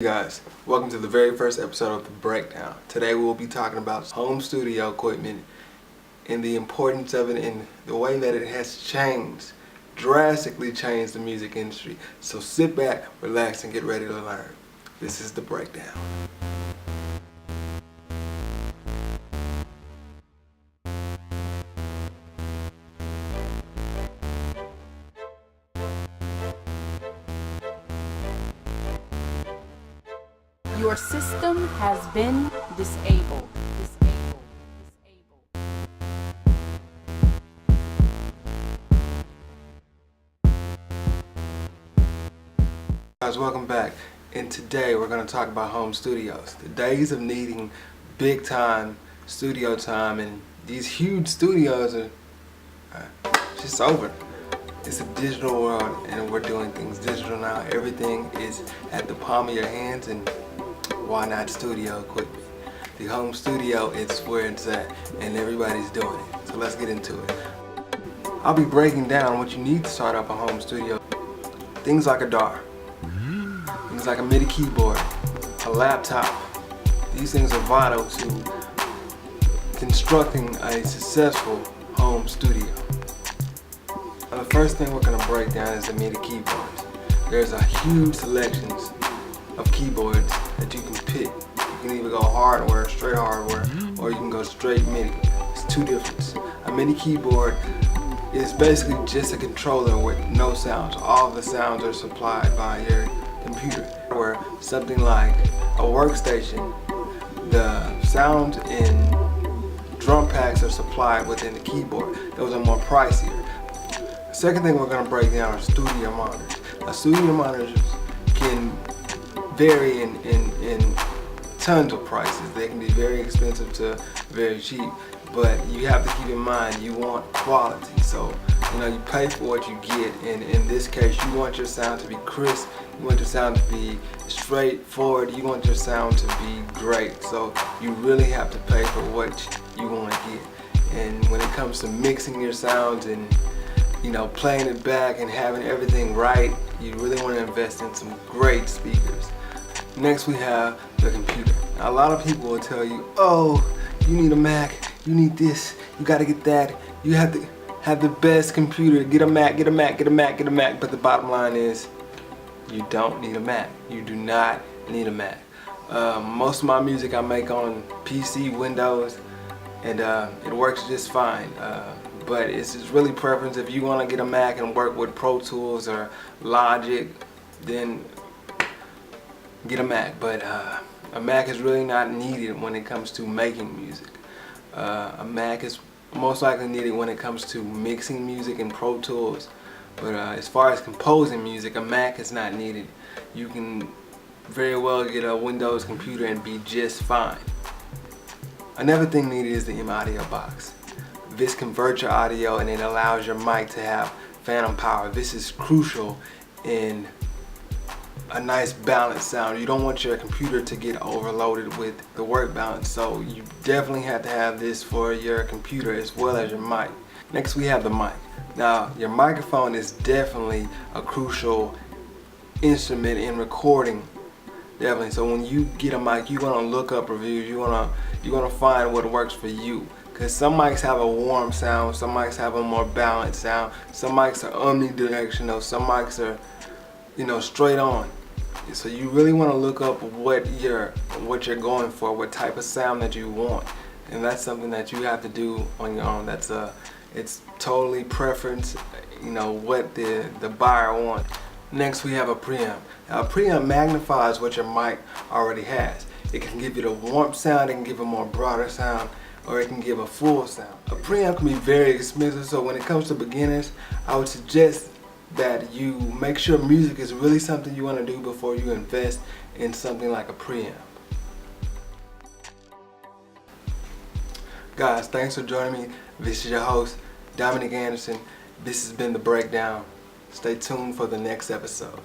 Hey guys, welcome to the very first episode of The Breakdown. Today we will be talking about home studio equipment and the importance of it and the way that it has changed, drastically changed the music industry. So sit back, relax, and get ready to learn. This is The Breakdown. Your system has been disabled. Guys, welcome back. And today we're going to talk about home studios. The days of needing big time studio time and these huge studios are just over. It's a digital world and we're doing things digital now. Everything is at the palm of your hands, and why not studio equipment? The home studio is where it's at and everybody's doing it. So let's get into it. I'll be breaking down what you need to start up a home studio. Things like a DAW, things like a MIDI keyboard, a laptop. These things are vital to constructing a successful home studio. Now, the first thing we're going to break down is the MIDI keyboards. There's a huge selections of keyboards that you can pick. You can either go hardware, straight hardware, or you can go straight MIDI. It's two differences. A MIDI keyboard is basically just a controller with no sounds. All of the sounds are supplied by your computer. Where something like a workstation, the sounds and drum packs are supplied within the keyboard. Those are more pricier. The second thing we're going to break down are studio monitors. Now, studio monitors can vary in tons of prices. They can be very expensive to very cheap, but you have to keep in mind you want quality. So you pay for what you get, and in this case you want your sound to be crisp, you want your sound to be straightforward, you want your sound to be great. So you really have to pay for what you want to get. And when it comes to mixing your sounds and playing it back and having everything right, you really want to invest in some great speakers. Next we have the computer. Now, a lot of people will tell you, oh, you need a Mac, you need this, you gotta get that, you have to have the best computer, get a Mac, get a Mac, get a Mac, get a Mac. But the bottom line is, you don't need a Mac. You do not need a Mac. Most of my music I make on PC, Windows, and it works just fine. But it's really preference. If you want to get a Mac and work with Pro Tools or Logic, then get a Mac. But a Mac is really not needed when it comes to making music. A Mac is most likely needed when it comes to mixing music in Pro Tools. But as far as composing music, a Mac is not needed. You can very well get a Windows computer and be just fine. Another thing needed is the audio box. This converts your audio and it allows your mic to have phantom power. This is crucial in a nice balanced sound. You don't want your computer to get overloaded with the work balance, so you definitely have to have this for your computer as well as your mic. Next we have the mic. Now, your microphone is definitely a crucial instrument in recording. Definitely. So when you get a mic, you want to look up reviews. You want to find what works for you. Because some mics have a warm sound, some mics have a more balanced sound, some mics are omnidirectional, some mics are, straight on. So you really want to look up what you're going for, what type of sound that you want, and that's something that you have to do on your own. It's totally preference, what the buyer wants. Next we have a preamp. Now, a preamp magnifies what your mic already has. It can give you the warmth sound, it can give a more broader sound, or it can give a full sound. A preamp can be very expensive, so when it comes to beginners, I would suggest that you make sure music is really something you want to do before you invest in something like a preamp. Guys, thanks for joining me. This is your host, Dominique Anderson. This has been The Breakdown. Stay tuned for the next episode.